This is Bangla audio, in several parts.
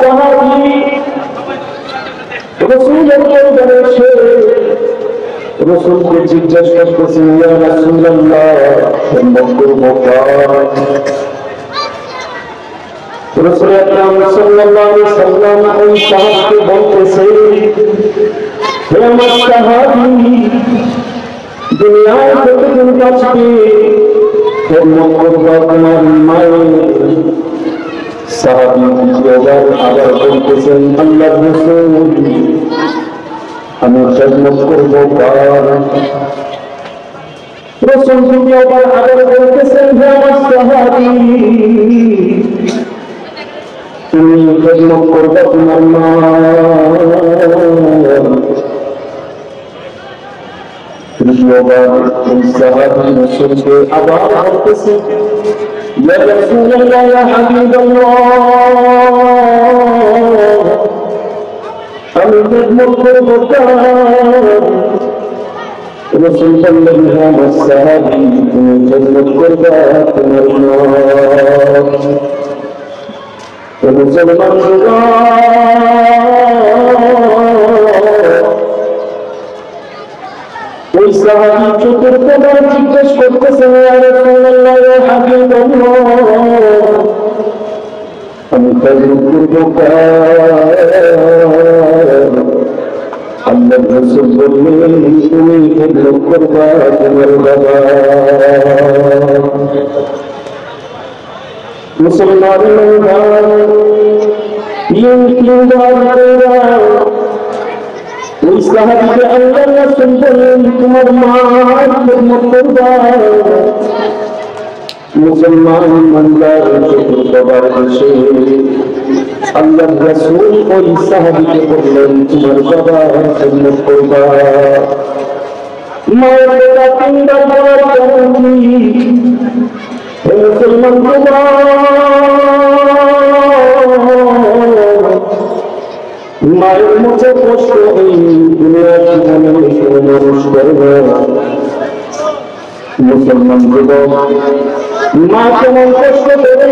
সাহাবী রাসূলের দরবারে এসে রাসূলকে জিজ্ঞাসা করতেছেন, ইয়া রাসূলুল্লাহ, সম্ভব করবো রাসূল আকরাম সাল্লাল্লাহু আলাইহি সাল্লাম ওই সাহাবীকে বলতেছে, হে আমার সাহাবী, দুনিয়ায় যতদিন বাঁচবে সম্ভব করবো তোমার মায়ের। সাহাবী দ্বিতীয়বার আবার বলতেছেন, আল্লাহর রাসূল, আমি খেদমত করবো কার? রাসূল দ্বিতীয়বার আবার বলতেছেন, হে আমার সাহাবী, তুমি খেদমত করবে তোমার মা। তৃতীয়বার ওই সাহাবী রাসূলকে আবার বলতেছেন, ইয়া রাসূলুল্লাহ, ইয়া হাবিবাল্লাহ, আমি খেদমত করবো কার? রাসূল বললেন, হে আমার সাহাবী, তুমি খেদমত করবে তোমার মা। মুসলমান ওই সাহাবী চতুর্থবার জিজ্ঞেস করতেছেন, ইয়া রাসূলুল্লাহ, ইয়া হাবিবাল্লাহ, আমি খেদমত করবো কার? আল্লাহর রাসূল বললেন, তুমি খেদমত করবা তোমার বাবা। মুসলমান ওই সাহাবীকে আল্লাহর রাসূল বললেন, তোমার মার খেদমত করবা। মুসলমান ইমানদার চতুর্থবার এসে আল্লাহর রাসূল ওই সাহাবীকে বললেন, তোমার বাবার খেদমত করবা। মায়ের বেটা তিনবার বলার কারণ কি? হে মুসলমান, মায়ের মতো কষ্ট এই দুনিয়ার জীবনে কোনো মানুষ করবে না। মুসলমান যুবক, মা কেমন কষ্ট করে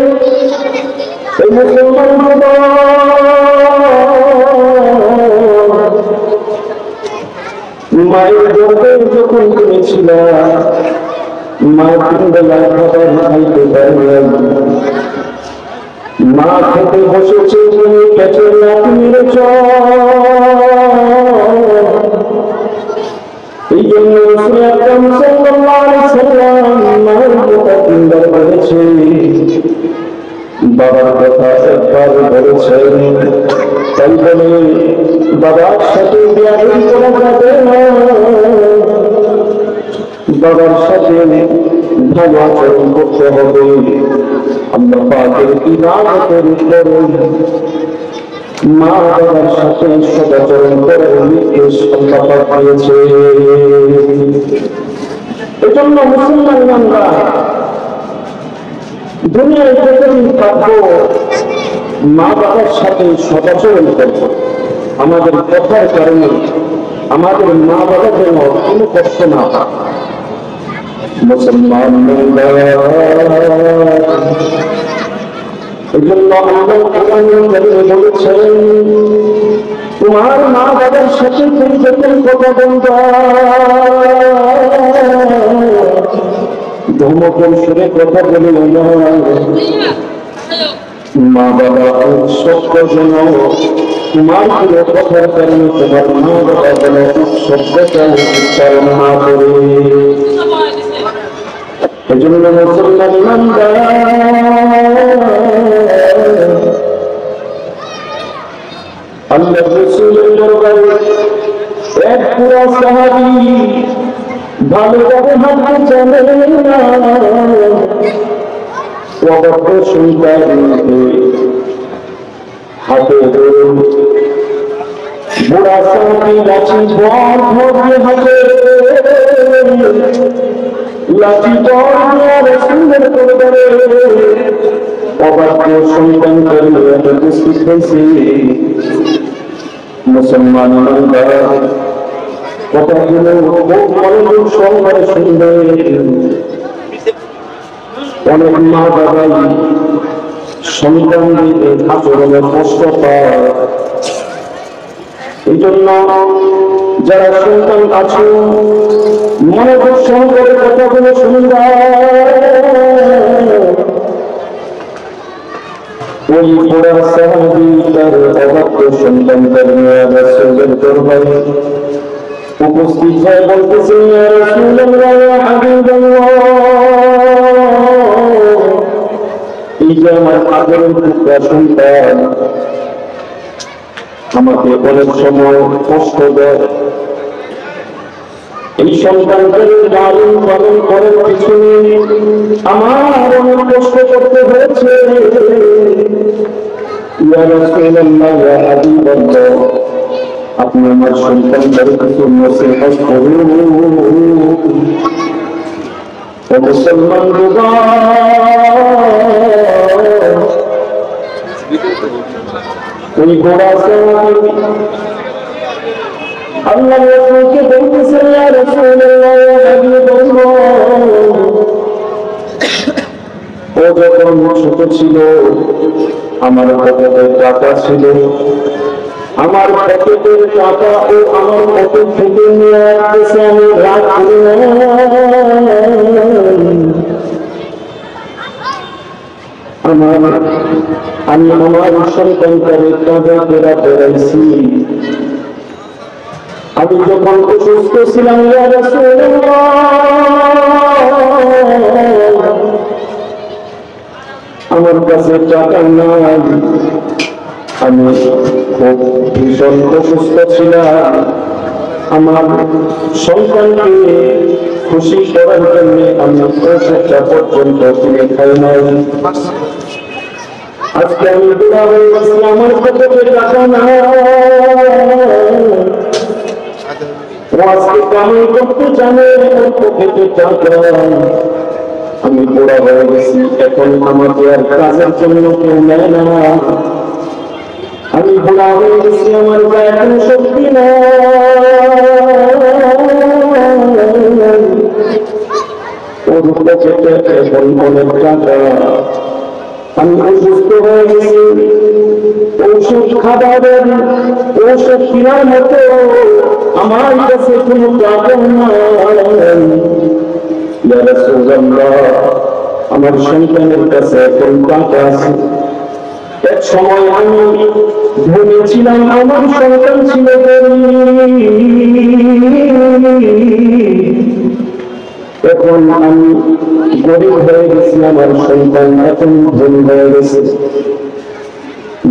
এই মুসলমান যুবক, মায়ের গর্ভে যখন তুমি ছিল, মা তিন বেলা খাবার খাইতে পারে, মা খেতে বসেছে, তুমি পেটে লাথি মেরেছ। এই জন্য রাসূল আকরাম সাল্লাল্লাহু আলাইহি সাল্লাম মায়ের কথা তিনবার বলেছে, বাবার কথা একবার বলেছেন। তাই বলে বাবার সাথে বেয়াদবি করা যাবে না, বাবার সাথে ভালো আচরণ করতে হবে। আল্লাহ পাকের ইবাদতের উপরে মা বাবার সাথে সদাচরণ করার নির্দেশ আল্লাহ পাক দিয়েছে। এজন্য মুসলমান আমরা দুনিয়ায় যতদিন থাকবো মা বাবার সাথে সদাচরণ করব। আমাদের কথার কারণে আমাদের মা বাবা যেন কোনো কষ্ট না পায়। মুসলমান এই জন্য আল্লাহ বলেছেন, তোমার মা বাবার সাথে তুমি যখন কথা বলবা, ধর্মকৌশলে কথা বলে না। মা বাবা সত্য যেন তোমার কোনো কথার কারণে তোমার মা বাবা যেন সত্যটা উচ্চারণ না করে। এজন্য মুসলমান ইমানদার আল্লাহর রাসূলের দরবারে এক পুরা সাহাবী ভালোভাবে হাঁটতে জানে না, অবদ্ধ সন্তানকে হাতে ধরে বুড়া সাহাবী লাঠি বর ধরে হাতে লাঠি বর নিয়ে রাসূলের দরবারে অবাধ্য সন্তানকে নিয়ে উপস্থিত হয়েছে। মুসলমান কথাগুলো খুব মনোযোগ সহকারে শুনবে। অনেক মা বাবাই সন্তানদের আচরণে কষ্ট পায়। এই জন্য যারা সন্তান আছে মনোযোগ সহকারে কথাগুলো শুনবা। ওই পোড়া সাহাবী তার অবাধ্য সন্তানদের নিয়ে রাসূলের দরবারে উপস্থিত হয়ে বলতেছেন, ইয়া রাসূলুল্লাহ, ইয়া হাবিবাল্লাহ, এই যে আমার আদরের টুকরা সন্তান আমাকে অনেক সময় কষ্ট দেয়, এই সন্তানকে লালন পালন করার পিছনে আমার অনেক কষ্ট করতে হয়েছে। ইয়া রাসূলুল্লাহ, ইয়া হাবিবাল্লাহ, আপনি আমার সন্তানদের কিছু নসিহত করুন। ও মুসলমান ওই ঘোড়া আল্লাহ রাসূলকে বলতেছেন, ইয়া রাসূলুল্লাহ, ইয়া হাবিবাল্লাহ, ও যখন ছোট ছিল আমার পকেটে টাকা ছিল, আমার পকেটের টাকা ও আমার পকেট থেকে নিয়ে আসতেছে, আমি রাগ করি না। আমি আমার সন্তানকে টাকা ফেরা বেড়াইছি। আমি যখন অসুস্থ ছিলাম, ইয়া রাসূলুল্লাহ, আমার কাছে টাকা নাই, আমি খুব ভীষণ অসুস্থ ছিলাম, আমার সন্তানকে খুশি করার জন্য আমি ওষুধটা পর্যন্ত কিনে খাই নাই। আজকে আমি বুড়া হয়ে গেছি, আমার পকেটে টাকা নাই, আজকে কামাই করতে জানে ওর পকেটে টাকা। আমি বুড়া হয়ে গেছি, এখন আমাকে আর কাজের জন্য কেউ নেয় না। আমি বুড়া হয়ে গেছি, আমার গায়ে কোনো শক্তি নাই। ওর পকেটে এখন অনেক টাকা। আমি অসুস্থ হয়ে গেছি, ঔষধ খাবারের ঔষধ কেনার মতো আমার কাছে কোনো টাকা নাই। ইয়া রাসূলুল্লাহ, আমার সন্তানের কাছে এখন টাকা আছে। এক সময় আমি ধনী ছিলাম, আমার সন্তান ছিল এখন আমি গরিব হয়ে গেছি, আমার সন্তান এখন ধনী হয়ে গেছে।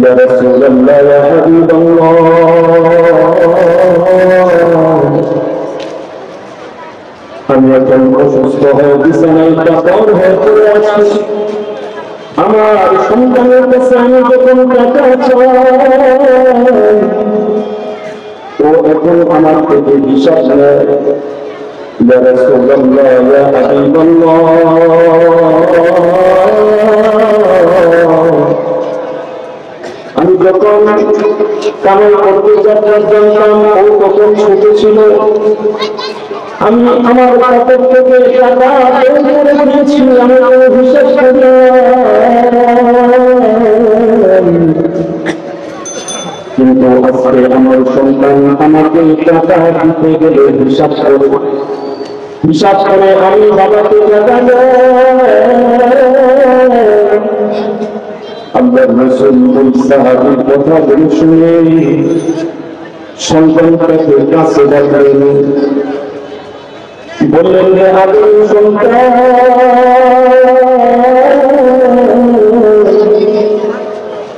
ইয়া রাসূলুল্লাহ, ইয়া হাবিবাল্লাহ, আমি এখন অসুস্থ হয়ে বিছানায় কাতর হয়ে পড়ে আছি। আমার সন্তানের কাছে আমি যখন টাকা চাই, ও এখন আমার থেকে বিশ্বাস নেয়। ইয়া রাসূলুল্লাহ, ইয়া হাবিবাল্লাহ, আমি যখন কামাই করতে জানতাম ও তখন ছোট ছিল, আমি আমার পকেট থেকে টাকা বের করে দিয়েছি, আমি বিশ্বাস করি। কিন্তু আজকে আমার সন্তান আমাকে টাকা দিতে গেলে হিসাব করে আমি বাবাকে টাকা আল্লাহর রাসূল ওই সাহাবীর কথাগুলো শুনে সন্তানটাকে কাছে ডাকলেন, বললেন, রে আদরের সন্তান,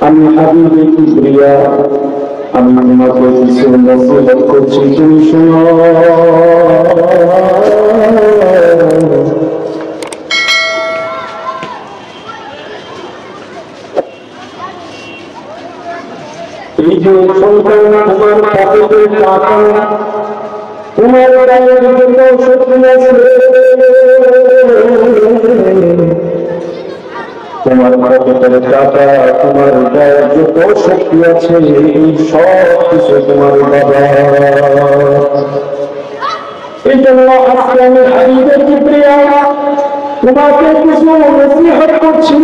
আমি হাবিবে কিবরিয়া, আমি তোমাকে কিছু নসিহত করছি, তুমি শোনো। এই যে সন্তান, তোমার পকেটের টাকা, তোমার গায়ের জন্য শক্তি আছে, তোমার পকেটের টাকা, তোমার গায়ের যত শক্তি আছে, এই সব কিছু তোমার বাবা। এই জন্য আজকে আমি হাবিবে কিবরিয়া তোমাকে কিছু নসিহত করছি।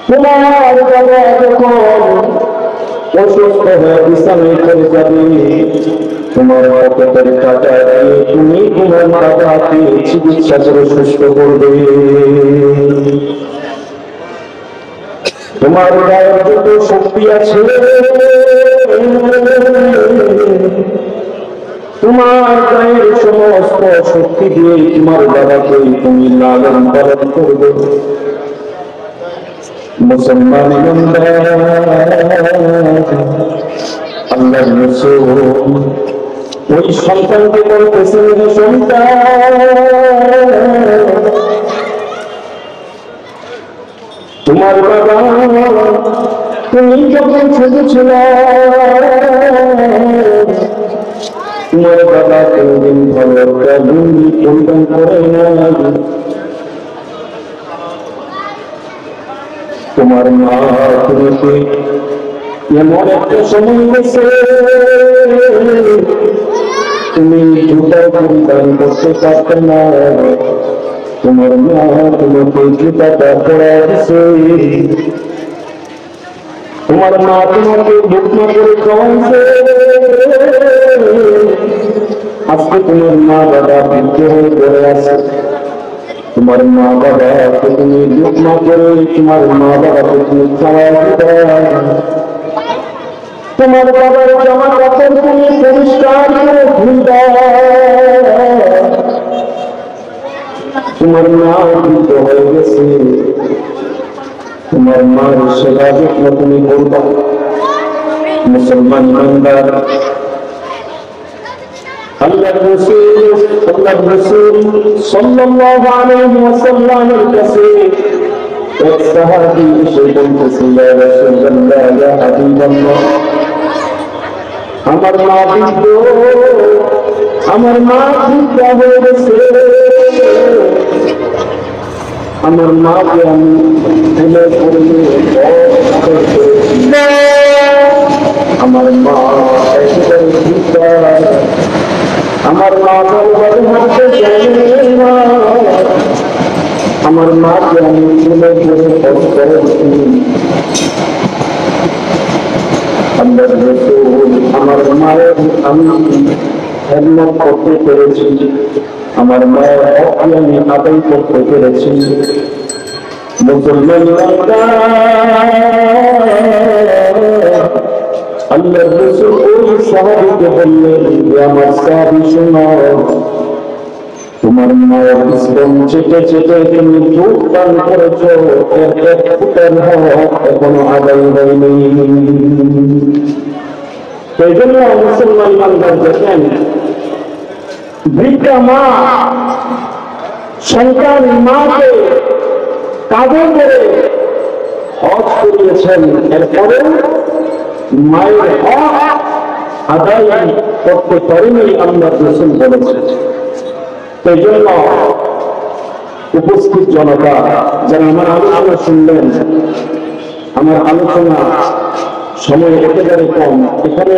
তোমার বাবা যখন অসুস্থ হয়ে বিছানায় পড়ে যাবে, তোমার পকেটের টাকা দিয়ে তুমি তোমার বাবাকে চিকিৎসা করে সুস্থ করবে। তোমার গায়ের যত শক্তি আছে, তোমার গায়ের সমস্ত শক্তি দিয়ে তোমার বাবাকে তুমি লালন পালন করবে। মুসলমান আল্লাহর রাসূল ওই সন্তানকে বলতেছেন, যে সন্তান, তোমার বাবা তুমি যখন ছোট ছিল, তোমার বাবা কোনদিন ভালো একটা লুঙ্গি পরিধান করে না। তোমার মা তোমাকে এমন একটা সময় গেছে, তুমি জুতা পরিধান করতে পারতে না। তোমার মা তোমাকে জুতাটা পড়া দিছে, তোমার মা তোমাকে ভুকনা করে খাওয়াইছে। আজকে তোমার মা বাবা বৃদ্ধ হয়ে পড়ে আছে, তোমার মা বাবাকে তুমি ভুকনা করে তোমার মা বাবাকে তুমি খাওয়াই দিতে, তোমার বাবার জামা কাপড় তুমি পরিষ্কার করে ধুইবা। তোমার মা বৃদ্ধ হয়ে গেছে, তোমার মার সেবা যত্ন তুমি করবা। মুসলমান ইমানদার, আল্লাহর রাসূল সাল্লাল্লাহু আলাইহি ওয়াসাল্লামের কাছে এক সাহাবী এসে বলতেছে, ইয়া রাসূলুল্লাহ, ইয়া হাবিবাল্লাহ, আমার মা বৃদ্ধ, আমার মা বৃদ্ধ হয়ে গেছে, আমার মাকে আমি তুলে পড়লে আমার মা একেবারে বৃদ্ধ, আমার মা বলবারে হাঁটতে চাই না, আমার মাকে আমি তুলে পড়ে কষ্ট করেছি। আল্লাহর রাসূল আমার মায়ের আমি খেদমত করতে পেরেছি, আমার মায়ের হক আমি আদায় করতে পেরেছি। মুসলমান আল্লাহর রাসূল ওই সাহাবীকে বললেন, যে আমার সাহাবী শোনো, তোমার মায়ের স্তন চেটে চেটে তুমি দুধ পান করেছ, এর এক ফুটের হক এখনো আদায় হয়নি। সেই জন্য মুসলমান বান্দার দেখেন, বৃদ্ধা মা সন্তান মাকে কাঁধে করে হজ করিয়েছেন, এরপরে মায়ের হক আদায় করতে পারেনি, আল্লাহর রাসূল বলেছেন। সেই জন্য উপস্থিত জনতা যারা আমার আলোচনা শুনলেন, আমার আলোচনা সময় একেবারে কম, এখানে